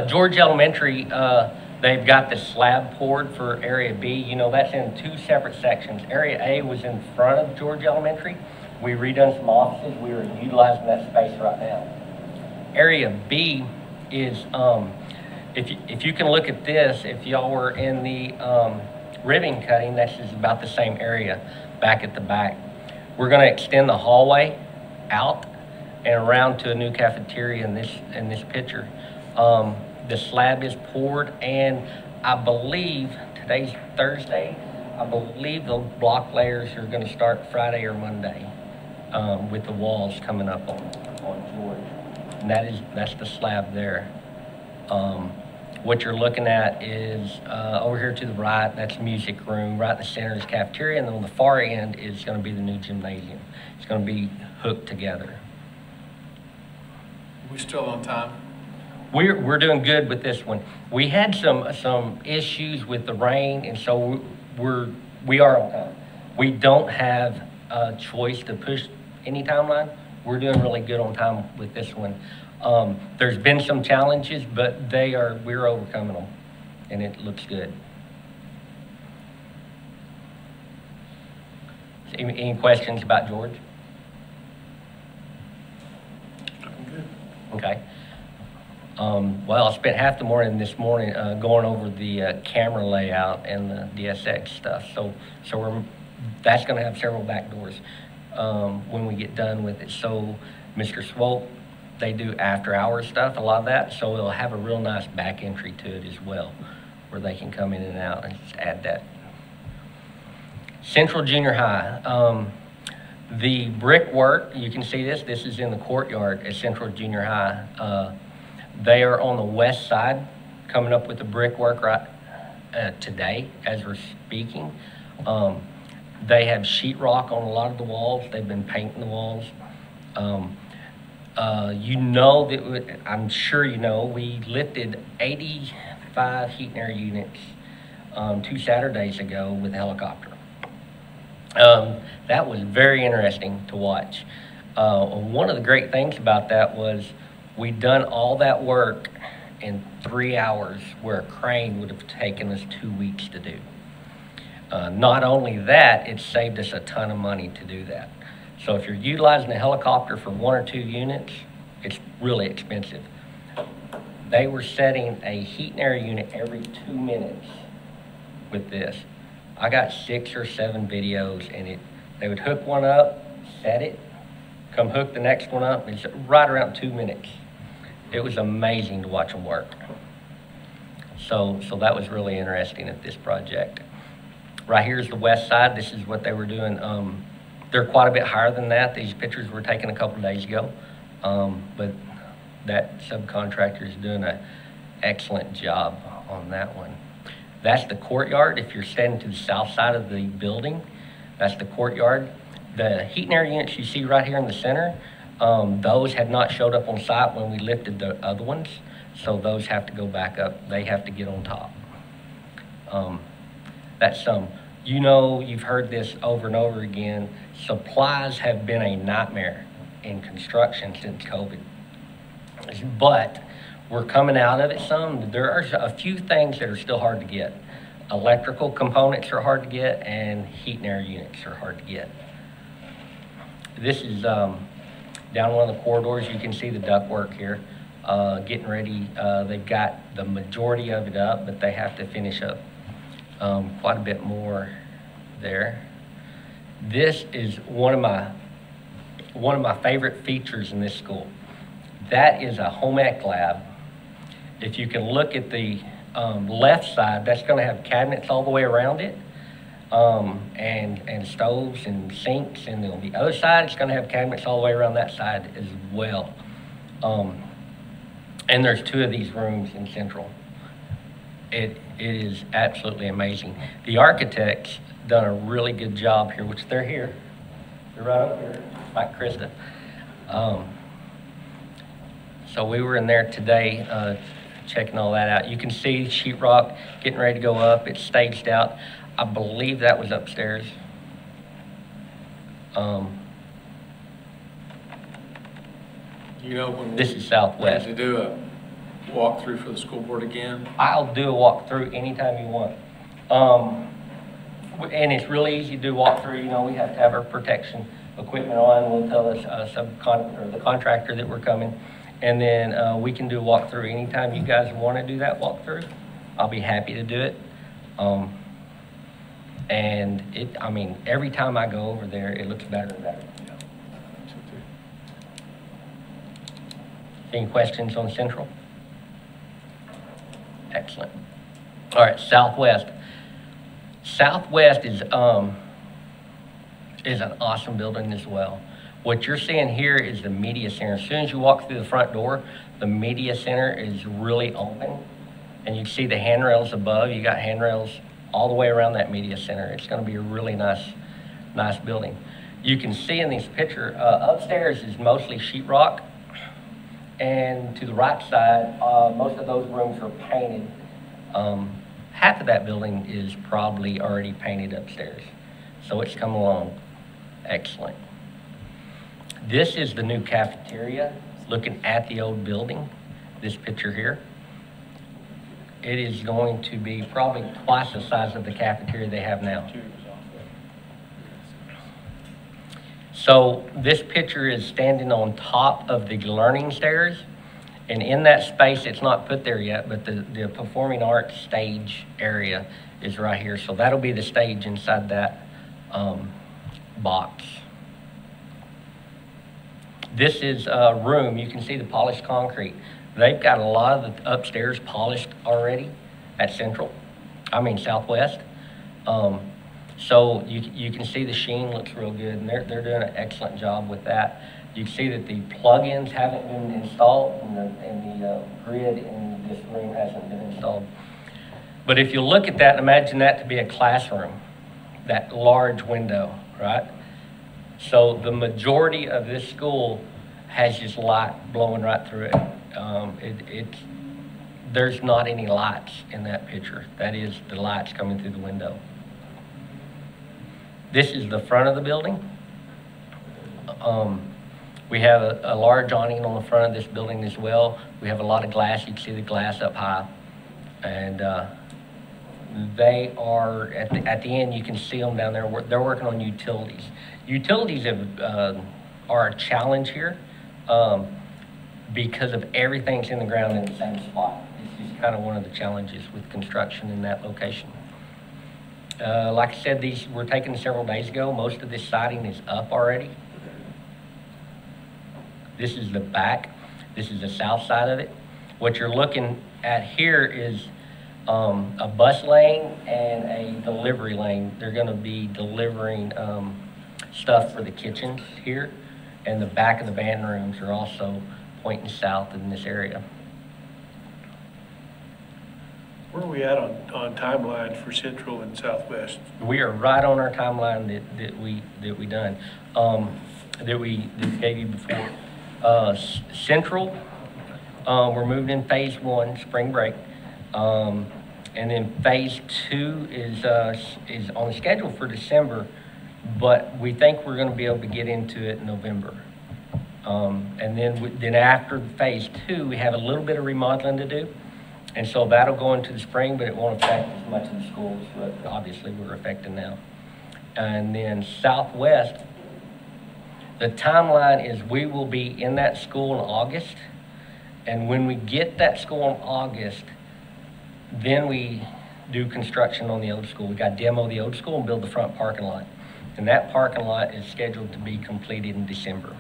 George Elementary, they've got the slab poured for Area B. You know, that's in two separate sections. Area A was in front of George Elementary. We redone some offices. We are utilizing that space right now. Area B is, if you can look at this, if y'all were in the ribbon cutting, this is about the same area back at the back. We're going to extend the hallway out and around to a new cafeteria in this picture. The slab is poured, and I believe today's Thursday. I believe the block layers are going to start Friday or Monday with the walls coming up on George, and that's the slab there. What you're looking at is over here to the right. That's music room. Right in the center is cafeteria, and then on the far end is going to be the new gymnasium. It's going to be hooked together. We still on time? We're doing good with this one. We had some issues with the rain, and so we are on time. We don't have a choice to push any timeline. We're doing really good on time with this one. There's been some challenges, but we're overcoming them, and it looks good. Any questions about George? Okay. Well, I spent half the morning this morning going over the camera layout and the DSX stuff. So that's going to have several back doors when we get done with it. So Mr. Swope, they do after hours stuff, a lot of that. So it'll have a real nice back entry to it as well, where they can come in and out and just add that. Central Junior High. The brickwork, you can see this is in the courtyard at Central Junior High. They are on the west side, coming up with the brickwork right today as we're speaking. They have sheetrock on a lot of the walls. They've been painting the walls. You know that I'm sure you know we lifted 85 heat and air units 2 Saturdays ago with a helicopter. That was very interesting to watch. One of the great things about that was we'd done all that work in 3 hours where a crane would have taken us 2 weeks to do. Not only that, it saved us a ton of money to do that. So if you're utilizing a helicopter for 1 or 2 units, it's really expensive. They were setting a heat and air unit every 2 minutes with this. I got 6 or 7 videos, and they would hook one up, set it, come hook the next one up. It's right around 2 minutes. It was amazing to watch them work. So that was really interesting at this project. Right here is the west side. This is what they were doing. They're quite a bit higher than that. These pictures were taken a couple of days ago, but that subcontractor is doing an excellent job on that one. That's the courtyard. If you're standing to the south side of the building, that's the courtyard. The heat and air units you see right here in the center, those had not showed up on site when we lifted the other ones, so those have to go back up. They have to get on top. That's you know, you've heard this over and over again. Supplies have been a nightmare in construction since COVID, but we're coming out of it some. There are a few things that are still hard to get. Electrical components are hard to get, and heat and air units are hard to get. This is down one of the corridors. You can see the ductwork here, getting ready. They've got the majority of it up, but they have to finish up quite a bit more there. This is one of my favorite features in this school. That is a home ec lab. If you can look at the left side, that's going to have cabinets all the way around it, and stoves and sinks. And on the other side, it's going to have cabinets all the way around that side as well. And there's 2 of these rooms in Central. It is absolutely amazing. The architects done a really good job here, which they're here. They're right up here, like Krista. So we were in there today checking all that out. You can see sheetrock getting ready to go up. It's staged out. I believe that was upstairs. You know, when this is southwest. To do walkthrough for the school board again? I'll do a walkthrough anytime you want. And it's really easy to do walkthrough. You know, we have to have our protection equipment on. We'll tell us the contractor that we're coming, and then we can do a walkthrough anytime you guys want to do that walkthrough. I'll be happy to do it. And I mean, every time I go over there, it looks better and better. Any questions on Central? Excellent. All right, Southwest. Southwest is an awesome building as well. What you're seeing here is the media center. As soon as you walk through the front door, the media center is really open, and you see the handrails above. You got handrails all the way around that media center. It's going to be a really nice building. You can see in this picture, upstairs is mostly sheetrock, and to the right side, most of those rooms are painted. Half of that building is probably already painted upstairs. So it's come along excellent. This is the new cafeteria, looking at the old building, this picture here. It is going to be probably twice the size of the cafeteria they have now. So this picture is standing on top of the learning stairs. And in that space, it's not put there yet, but the performing arts stage area is right here. So that'll be the stage inside that box. This is a room. You can see the polished concrete. They've got a lot of the upstairs polished already at Southwest. So you can see the sheen looks real good, and they're doing an excellent job with that. You can see that the plug-ins haven't been installed, and the grid in this room hasn't been installed. But if you look at that, imagine that to be a classroom, that large window, right? So the majority of this school has just light blowing right through it. There's not any lights in that picture. That is the lights coming through the window. This is the front of the building. We have a large awning on the front of this building as well. We have a lot of glass. You can see the glass up high. And they are, at the end, you can see them down there. They're working on utilities. Utilities are a challenge here because of everything's in the ground in the same spot. It's just kind of one of the challenges with construction in that location. Like I said, these were taken several days ago. Most of this siding is up already. This is the back. This is the south side of it. What you're looking at here is a bus lane and a delivery lane. They're going to be delivering stuff for the kitchens here, and the back of the band rooms are also pointing south in this area. Where are we at on timeline for Central and Southwest? We are right on our timeline that we gave you before. Central, we're moving in phase 1, spring break, and then phase 2 is on the schedule for December, but we think we're going to be able to get into it in November. And then after phase 2, we have a little bit of remodeling to do. And so that'll go into the spring, but it won't affect as much of the schools, but obviously we're affected now. And then Southwest, the timeline is we will be in that school in August. And when we get that school in August, then we do construction on the old school. We got to demo the old school and build the front parking lot. And that parking lot is scheduled to be completed in December.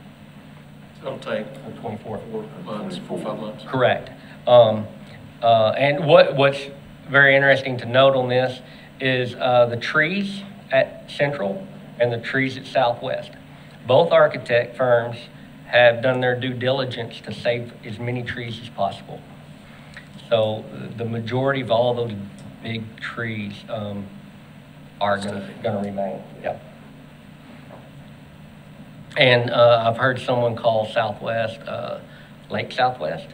So it'll take 24 months, 4 or 5 months. Correct. And what's very interesting to note on this is the trees at Central and the trees at Southwest. Both architect firms have done their due diligence to save as many trees as possible. So the majority of all those big trees are going to remain. Yeah. And I've heard someone call Southwest Lake Southwest.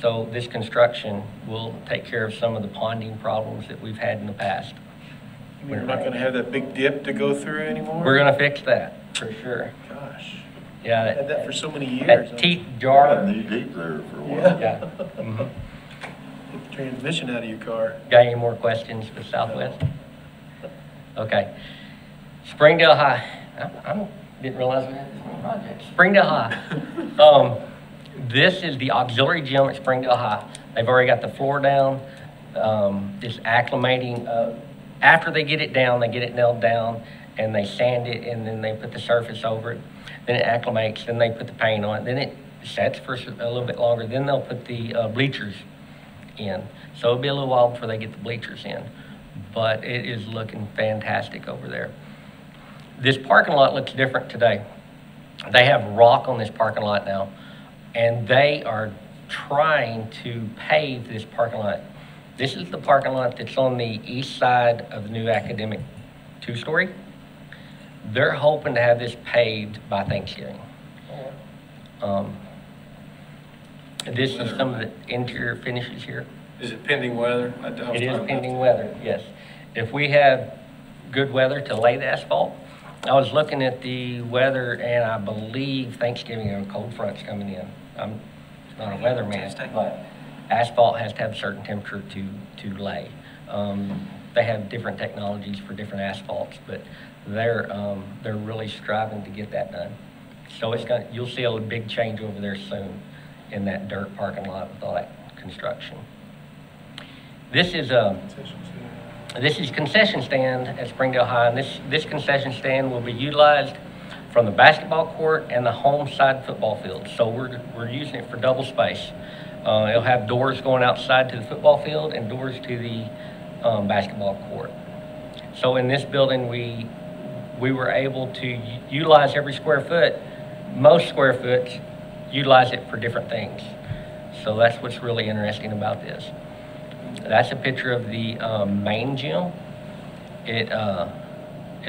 So this construction will take care of some of the ponding problems that we've had in the past. We're not going to have that big dip to go through anymore? We're going to fix that, for sure. Gosh. Yeah. Had that for so many years. That teeth jar. Knee deep there for a while. Yeah. Mhm. Get the transmission out of your car. Got any more questions for Southwest? Okay. Springdale High. I didn't realize we had this many projects. Springdale High. This is the auxiliary gym at Springdale High. They've already got the floor down. Just acclimating. After they get it down, they get it nailed down, and they sand it, and then they put the surface over it. Then it acclimates. Then they put the paint on it. Then it sets for a little bit longer. Then they'll put the bleachers in. So it'll be a little while before they get the bleachers in. But it is looking fantastic over there. This parking lot looks different today. They have rock on this parking lot now, and they are trying to pave this parking lot. This is the parking lot that's on the east side of the new academic two-story. They're hoping to have this paved by Thanksgiving. This is some of the interior finishes here. Is it pending weather? It is pending weather, yes. If we have good weather to lay the asphalt, I was looking at the weather, and I believe Thanksgiving and cold front's coming in. I'm not a weatherman, but asphalt has to have a certain temperature to lay. They have different technologies for different asphalts, but they're really striving to get that done. So you'll see a big change over there soon in that dirt parking lot with all that construction. This is concession stand at Springdale High, and this concession stand will be utilized from the basketball court and the home side football field. So we're using it for double space. It'll have doors going outside to the football field and doors to the basketball court. So in this building, we were able to utilize every square foot. Most square foot, utilize it for different things. So that's what's really interesting about this. That's a picture of the main gym. It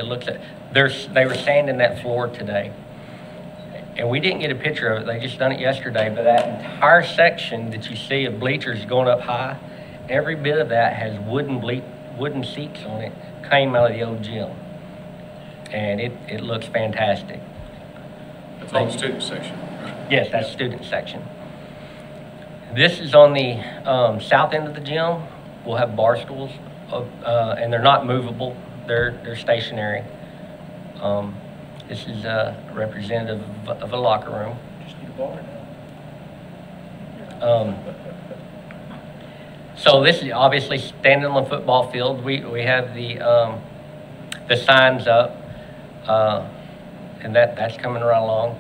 looks at, they were sanding that floor today. And we didn't get a picture of it, they just done it yesterday, but that entire section that you see of bleachers going up high, every bit of that has wooden seats on it, came out of the old gym. And it looks fantastic. That's all the student section, right? Yes, that's student section. This is on the south end of the gym. We'll have bar stools, and they're not movable. They're stationary. This is a representative of a locker room. Just need a bar now. So this is obviously standing on the football field. We have the signs up, and that's coming right along.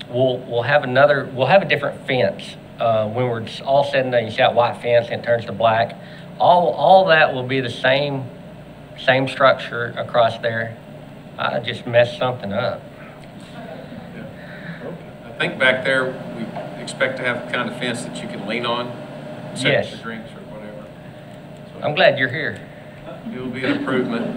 We'll have a different fence. When we're all said and done, you see that white fence and it turns to black. All that will be the same structure across there. I just messed something up. I think back there, we expect to have the kind of fence that you can lean on, set Yes. your drinks or whatever. I'm glad you're here. It'll be an improvement.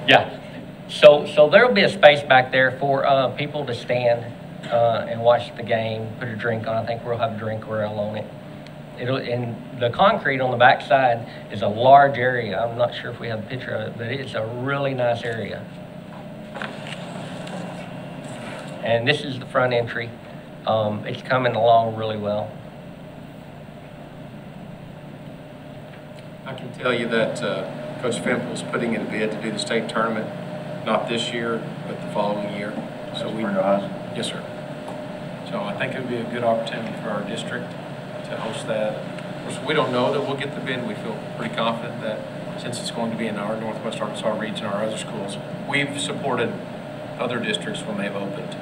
Yeah. So there'll be a space back there for people to stand and watch the game, put a drink on. I think we'll have a drink rail on it. And the concrete on the back side is a large area. I'm not sure if we have a picture of it, but it's a really nice area. And this is the front entry. It's coming along really well. I can tell you that Coach Fimple's putting in a bid to do the state tournament, not this year, but the following year. So yes, sir. So I think it would be a good opportunity for our district to host that. Of course, we don't know that we'll get the bid. We feel pretty confident that since it's going to be in our Northwest Arkansas region, our other schools, we've supported other districts when they've opened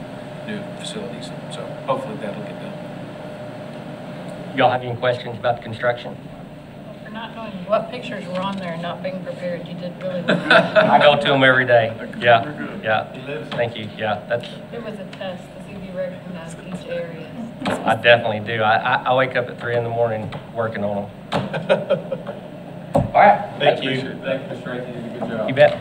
new facilities. So hopefully that'll get done. Y'all have any questions about the construction? For not knowing what pictures were on there and not being prepared, you did really well. I go to them every day. Yeah, yeah. Thank you. Yeah, It was a test to see if you recognized each area. I definitely do. I wake up at 3 in the morning working on them. All right. Thank you. Thank you, Mr. Rankin. You did a good job. You bet.